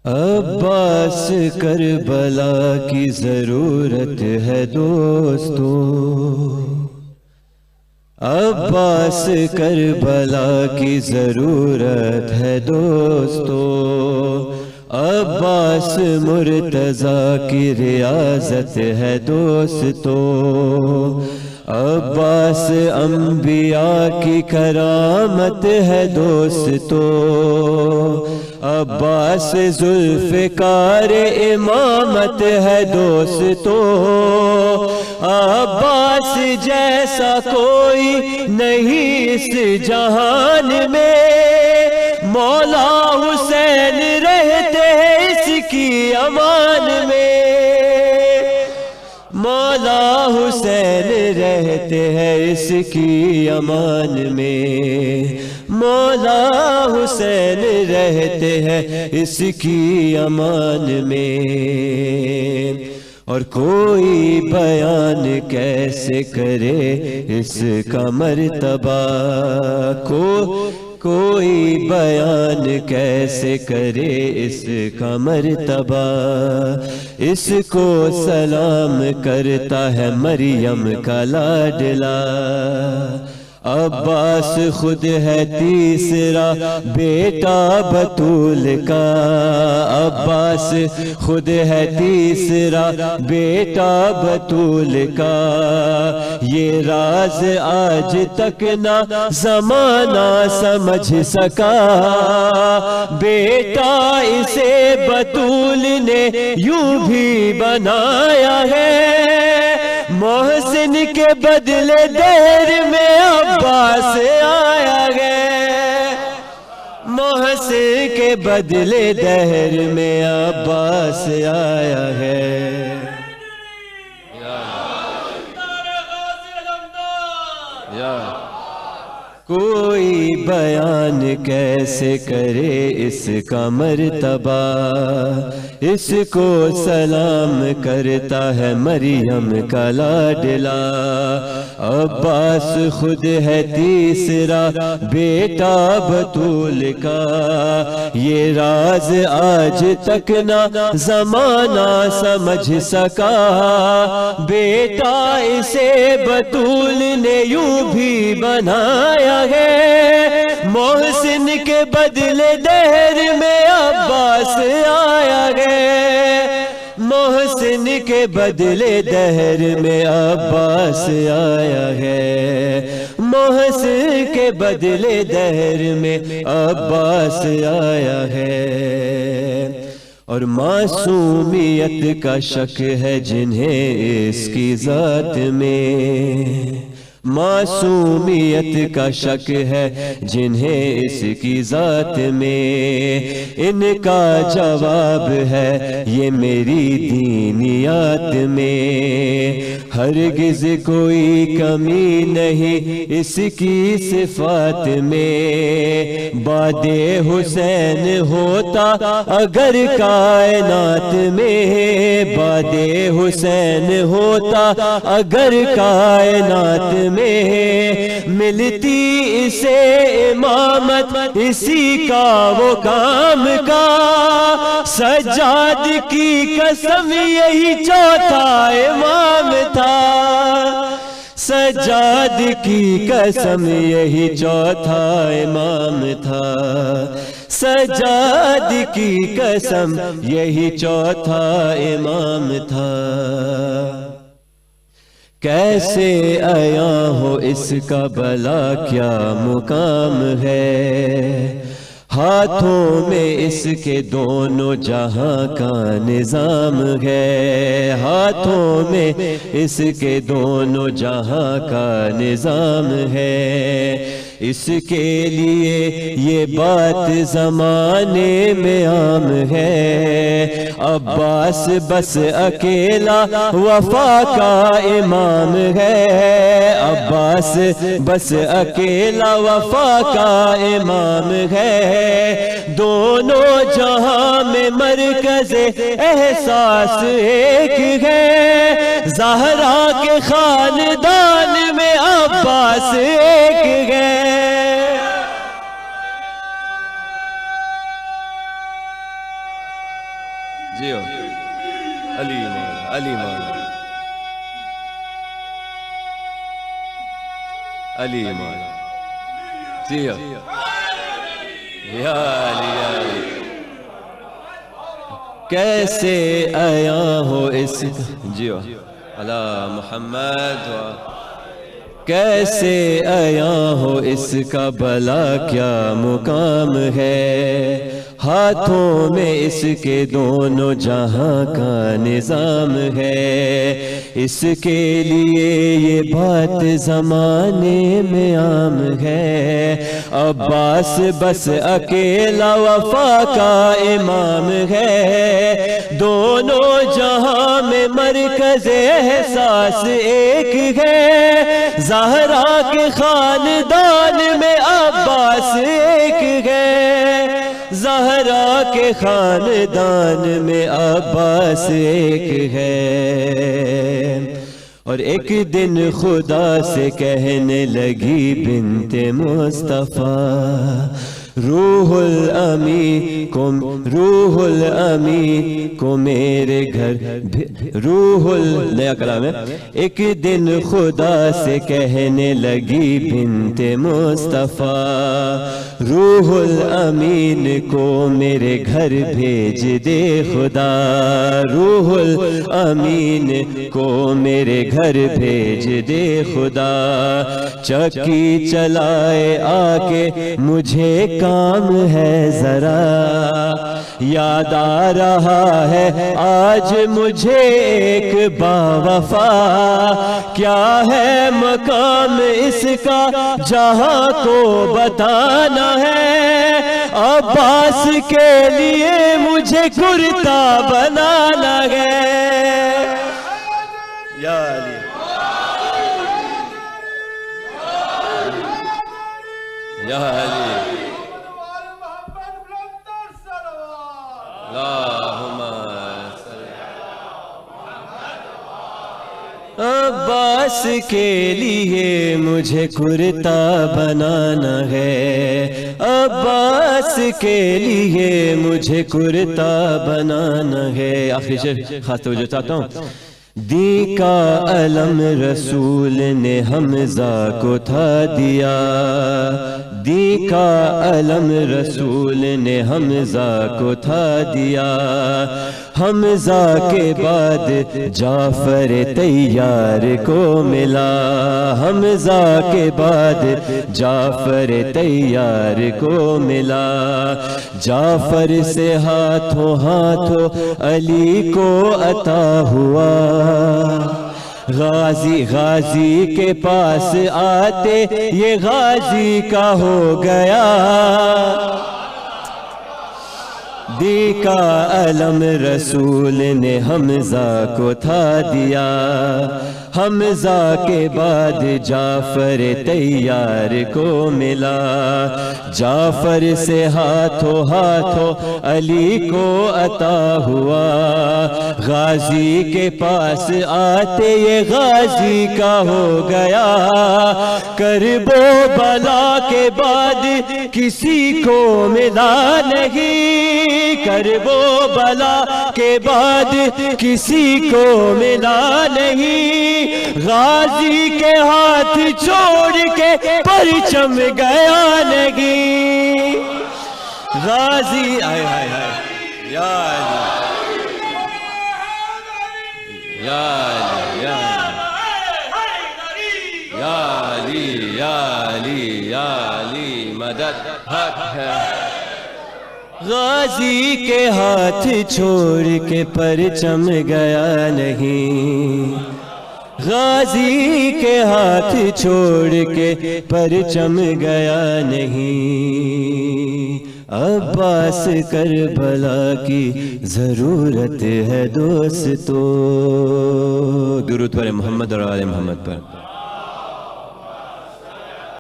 عباس کربلا کی ضرورت ہے دوستو، عباس کربلا کی ضرورت ہے دوستو، عباس مرتضیٰ کی ریاضت ہے دوستو، عباس انبیاء کی کرامت ہے دوستو، عباس ذوالفقار امامت ہے دوستو، عباس جیسا کوئی نہیں اس جہان میں، مولا حسین رہتے ہیں اس کی امان میں، مولا حسین رہتے ہیں اس کی امان میں، مولا حسین رہتے ہیں اس کی امان میں، اور کوئی بیان کیسے کرے اس کا مرتبہ، کوئی بیان کیسے کرے اس کا مرتبہ، اس کو سلام کرتا ہے مریم کا لاڈلا، عباس خود ہے تیسرا بیٹا بطول کا، عباس خود ہے تیسرا بیٹا بطول کا، یہ راز آج تک نہ زمانہ سمجھ سکا، بیٹا اسے بطول نے یوں بھی بنایا ہے، محسن کے بدلے دہر میں عباس آیا ہے، محسن کے بدلے دہر میں عباس آیا ہے۔ کوئی بیان کیسے کرے اس کا مرتبہ، اس کو سلام کرتا ہے مریم کا لاڈلا، عباس خود ہے تیسرا بیٹا بطول کا، یہ راز آج تک نہ زمانہ سمجھ سکا، بیٹا اسے بطول نے یوں بھی بنایا ہے، محسن کے بدلے دہر میں عباس آیا ہے، محسن کے بدلے دہر میں عباس آیا ہے، محسن کے بدلے دہر میں عباس آیا ہے، اور معصومیت کا شک ہے جنہیں اس کی ذات میں، معصومیت کا شک ہے جنہیں اس کی ذات میں، ان کا جواب ہے یہ میری دینیات میں، ہرگز کوئی کمی نہیں اس کی صفات میں، باد حسین ہوتا اگر کائنات میں، باد حسین ہوتا اگر کائنات میں، ملتی اسے امامت اسی کا وہ کام کا، سجاد کی قسم یہی چوتھا امام تھا، سجاد کی قسم یہی چوتھا امام تھا، سجاد کی قسم یہی چوتھا امام تھا، کیسے آیا ہو اس کا بھلا کیا مقام ہے، ہاتھوں میں اس کے دونوں جہاں کا نظام ہے، ہاتھوں میں اس کے دونوں جہاں کا نظام ہے، اس کے لیے یہ بات زمانے میں عام ہے، عباس بس اکیلا وفا کا امام ہے، عباس بس اکیلا وفا کا امام ہے، دونوں جہاں میں مرکز احساس ایک ہے، زہرا کے خاندان میں عباس ایک ہے، علی مولا علی مولا جیو یا علی یا علی کیسے آیا ہو اس جیو علی محمد کیسے آیا ہو اس کا بھلا کیا مقام ہے ہاتھوں میں اس کے دونوں جہاں کا نظام ہے اس کے لیے یہ بات زمانے میں عام ہے عباس بس اکیلا وفا کا امام ہے دونوں جہاں میں مرکز احساس ایک ہے زہرا کے خاندان میں عباس ایک ہے زہرا کے خاندان میں عباس ایک ہے اور ایک دن خدا سے کہنے لگی بنت مصطفیٰ روح الامین کو میرے گھر نیا کلام ہے ایک دن خدا سے کہنے لگی بنت مصطفیٰ روح الامین کو میرے گھر بھیج دے خدا روح الامین کو میرے گھر بھیج دے خدا چکی چلائے آ کے مجھے کام ہے ذرا یاد آ رہا ہے آج مجھے ایک باوفا کیا ہے مقام اس کا جہاں کو بتانا ہے عباس کے لیے مجھے کرتا بنانا ہے یا علی یا علی عباس کے لیے مجھے کرتا بنانا ہے عباس کے لیے مجھے کرتا بنانا ہے آخری شعر خاص توجہ چاہتا ہوں دی کا علم رسول نے حمزہ کو تھا دیا دی کا علم رسول نے حمزہ کو تھا دیا حمزہ کے بعد جعفر طیار کو ملا حمزہ کے بعد جعفر طیار کو ملا جعفر سے ہاتھوں ہاتھوں علی کو عطا ہوا غازی کے پاس آتے یہ غازی کا ہو گیا دی کا علم رسول نے حمزہ کو تھا دیا حمزہ کے بعد جعفر طیار کو ملا جعفر سے ہاتھوں ہاتھوں علی کو عطا ہوا غازی کے پاس آتے یہ غازی کا ہو گیا کرب و بلا کے بعد کسی کو ملا نہیں کرب و بلا کے بعد کسی کو ملا نہیں غازی کے ہاتھ چھوڑ کے پرچم گیا نہیں غازی آئے آئے آئے یا علی یا علی یا علی یا علی مدد حق ہے غازی کے ہاتھ چھوڑ کے پرچم گیا نہیں غازی کے ہاتھ چھوڑ کے پرچم گیا نہیں عباس کربلا کی ضرورت ہے دوستو درود پر محمد اور آل محمد پر